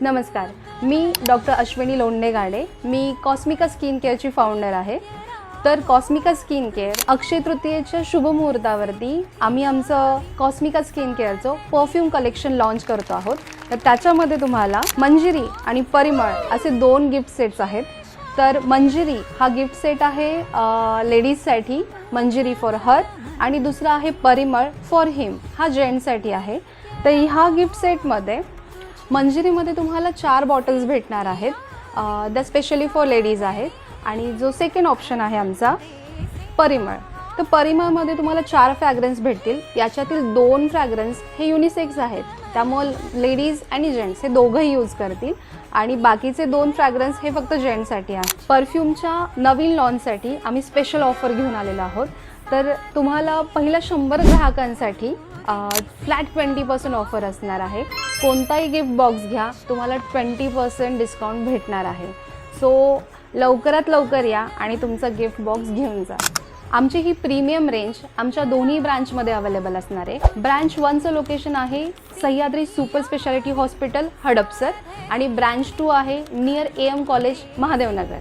नमस्कार, मी डॉक्टर अश्विनी लोंढे-गाडे. मी कॉस्मिका skin केअरची founder आहे. तर कॉस्मिका स्किन केअर अक्षय तृतीयेच्या शुभमुहूर्तावरती आम्ही आमचं कॉस्मिका स्किन केअरचं परफ्यूम कलेक्शन लॉन्च करतो आहोत. तर त्याच्यामध्ये तुम्हाला मंजिरी आणि परिमळ असे 2 गिफ्ट सेट्स आहेत. तर मंजिरी हा गिफ्ट सेट आहे लेडीजसाठी, मंजिरी फॉर हर, आणि दुसरा आहे परिमळ फॉर हिम, हा जेंट्ससाठी आहे. तर ह्या गिफ्ट सेटमध्ये मंजिरीमध्ये तुम्हाला 4 बॉटल्स भेटणार आहेत. त्या स्पेशली फॉर लेडीज आहेत. आणि जो सेकंड ऑप्शन आहे आमचा परिमळ, तर परिमळमध्ये तुम्हाला 4 फ्रॅग्रन्स भेटतील. याच्यातील 2 फ्रॅग्रन्स हे युनिसेक्स आहेत, त्यामुळे लेडीज आणि जेंट्स हे दोघंही यूज करतील. आणि बाकीचे 2 फ्रॅग्रन्स हे फक्त जेंट्ससाठी आहे. परफ्यूमच्या नवीन लॉन्चसाठी आम्ही स्पेशल ऑफर घेऊन आलेलो आहोत. तर तुम्हाला पहिल्या 100 ग्राहकांसाठी फ्लॅट 20% ऑफर असणार आहे. कोणताही गिफ्ट बॉक्स घ्या, तुम्हाला 20% डिस्काउंट भेटणार आहे. सो लवकरात लवकर या आणि तुमचा गिफ्ट बॉक्स घेऊन जा. आमची ही प्रीमियम रेंज आमच्या दोन्ही ब्रांचमध्ये अवेलेबल असणार आहे. ब्रांच 1चं लोकेशन आहे Sahyadri super speciality hospital, Hadapsar, आणि ब्रांच 2 आहे नियर AM कॉलेज, महादेवनगर.